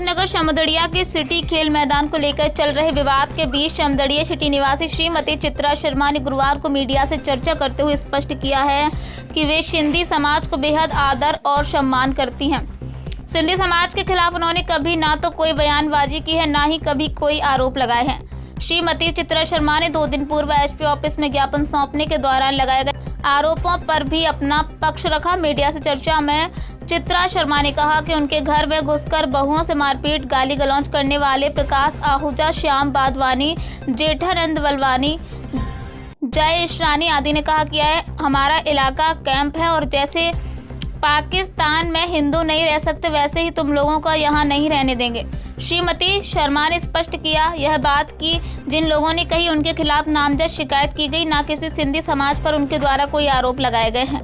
नगर समदड़िया के सिटी खेल मैदान को लेकर चल रहे विवाद के बीच समदड़िया सिटी निवासी श्रीमती चित्रा शर्मा ने गुरुवार को मीडिया से चर्चा करते हुए स्पष्ट किया है कि वे सिंधी समाज को बेहद आदर और सम्मान करती हैं। सिंधी समाज के खिलाफ उन्होंने कभी ना तो कोई बयानबाजी की है, ना ही कभी कोई आरोप लगाए हैं। श्रीमती चित्रा शर्मा ने 2 दिन पूर्व एसपी ऑफिस में ज्ञापन सौंपने के दौरान लगाए गए आरोपों पर भी अपना पक्ष रखा। मीडिया से चर्चा में चित्रा शर्मा ने कहा कि उनके घर में घुसकर बहुओं से मारपीट, गाली गलौज करने वाले प्रकाश आहूजा, श्याम बादवानी, जेठानंद बलवानी, जय ईशरानी आदि ने कहा कि यह हमारा इलाका कैंप है और जैसे पाकिस्तान में हिंदू नहीं रह सकते वैसे ही तुम लोगों को यहाँ नहीं रहने देंगे। श्रीमती शर्मा ने स्पष्ट किया यह बात कि जिन लोगों ने कही उनके खिलाफ नामजद शिकायत की गई, ना किसी सिंधी समाज पर उनके द्वारा कोई आरोप लगाए गए हैं।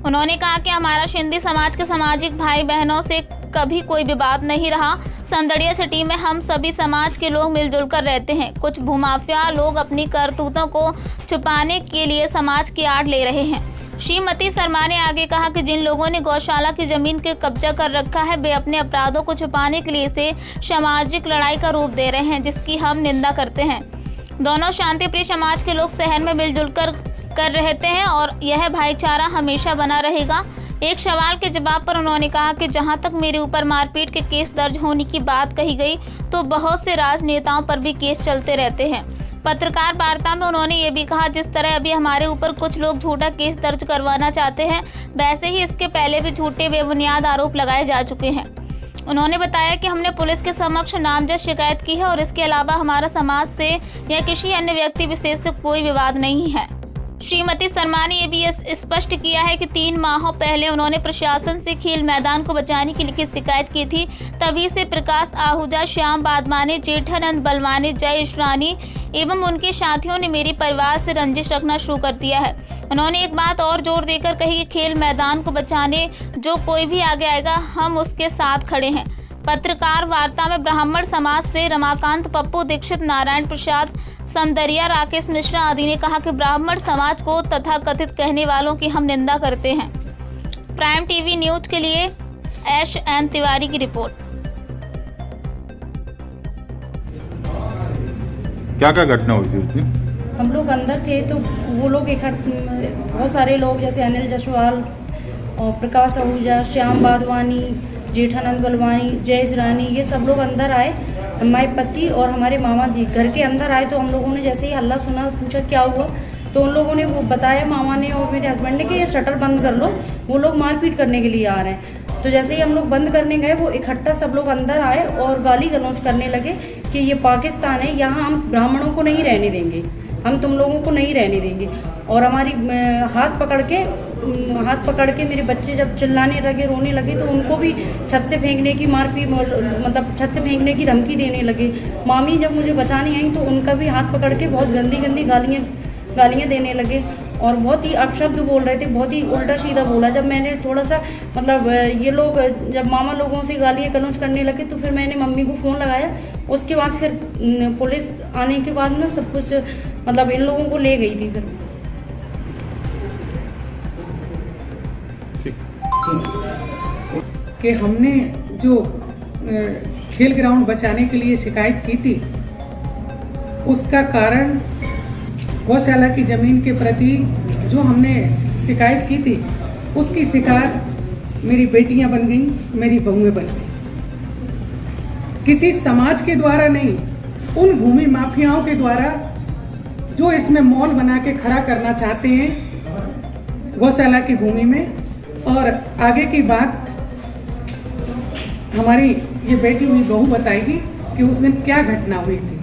उन्होंने कहा कि हमारा सिंधी समाज के सामाजिक भाई बहनों से कभी कोई विवाद नहीं रहा। समदड़िया सिटी में हम सभी समाज के लोग मिलजुल कर रहते हैं। कुछ भूमाफिया लोग अपनी करतूतों को छुपाने के लिए समाज की आड़ ले रहे हैं। श्रीमती शर्मा ने आगे कहा कि जिन लोगों ने गौशाला की जमीन के कब्जा कर रखा है वे अपने अपराधों को छुपाने के लिए इसे सामाजिक लड़ाई का रूप दे रहे हैं, जिसकी हम निंदा करते हैं। दोनों शांतिप्रिय समाज के लोग शहर में मिलजुल कर रहते हैं और यह भाईचारा हमेशा बना रहेगा। एक सवाल के जवाब पर उन्होंने कहा कि जहां तक मेरे ऊपर मारपीट के केस दर्ज होने की बात कही गई तो बहुत से राजनेताओं पर भी केस चलते रहते हैं। पत्रकार वार्ता में उन्होंने ये भी कहा जिस तरह अभी हमारे ऊपर कुछ लोग झूठा केस दर्ज करवाना चाहते हैं, वैसे ही इसके पहले भी झूठे बेबुनियाद आरोप लगाए जा चुके हैं। उन्होंने बताया कि हमने पुलिस के समक्ष नामजद शिकायत की है और इसके अलावा हमारा समाज से या किसी अन्य व्यक्ति विशेष से कोई विवाद नहीं है। श्रीमती शर्मा ने यह भी स्पष्ट किया है कि 3 माह पहले उन्होंने प्रशासन से खेल मैदान को बचाने की लिखित शिकायत की थी। तभी से प्रकाश आहूजा, श्याम बादवानी, जेठानंद बलवानी, जय ईशरानी एवं उनके साथियों ने मेरे परिवार से रंजिश रखना शुरू कर दिया है। उन्होंने एक बात और जोर देकर कही कि खेल मैदान को बचाने जो कोई भी आगे आएगा हम उसके साथ खड़े हैं। पत्रकार वार्ता में ब्राह्मण समाज से रमाकांत, पप्पू दीक्षित, नारायण प्रसाद, समदड़िया, राकेश मिश्रा आदि ने कहा कि ब्राह्मण समाज को तथाकथित कहने वालों की हम निंदा करते हैं। प्राइम टीवी न्यूज के लिए एस.एन. तिवारी की रिपोर्ट। क्या क्या घटना हुई थी उस दिन? हम लोग अंदर थे तो वो लोग बहुत सारे लोग जैसे अनिल जसवाल और प्रकाश आहूजा, श्याम बादवानी, जेठानंद बलवानी, जय ईशरानी, ये सब लोग अंदर आए। हमारे पति और हमारे मामा जी घर के अंदर आए तो हम लोगों ने जैसे ही हल्ला सुना, पूछा क्या हुआ, तो उन लोगों ने वो बताया, मामा ने और मेरे हस्बैंड ने, कि ये शटर बंद कर लो, वो लोग मारपीट करने के लिए आ रहे हैं। तो जैसे ही हम लोग बंद करने गए वो इकट्ठा सब लोग अंदर आए और गाली गलौज करने लगे कि ये पाकिस्तान है, यहाँ हम ब्राह्मणों को नहीं रहने देंगे, हम तुम लोगों को नहीं रहने देंगे। और हमारी हाथ पकड़ के मेरे बच्चे जब चिल्लाने लगे, रोने लगे, तो उनको भी छत से फेंकने की मतलब छत से फेंकने की धमकी देने लगे। मामी जब मुझे बचाने आई तो उनका भी हाथ पकड़ के बहुत गंदी गंदी गालियाँ देने लगे और बहुत ही अपशब्द बोल रहे थे, बहुत ही उल्टा सीधा बोला। जब मैंने थोड़ा सा मतलब ये लोग जब मामा लोगों से गालियाँ गलौज करने लगे तो फिर मैंने मम्मी को फ़ोन लगाया। उसके बाद फिर पुलिस आने के बाद ना सब कुछ मतलब इन लोगों को ले गई थी। फिर कि हमने जो खेल ग्राउंड बचाने के लिए शिकायत की थी उसका कारण गौशाला की ज़मीन के प्रति जो हमने शिकायत की थी उसकी शिकार मेरी बेटियां बन गईं, मेरी बहुएं बन गईं। किसी समाज के द्वारा नहीं, उन भूमि माफियाओं के द्वारा जो इसमें मॉल बना के खड़ा करना चाहते हैं गौशाला की भूमि में। और आगे की बात हमारी ये बेटी हुई बहू बताएगी कि उस दिन क्या घटना हुई थी।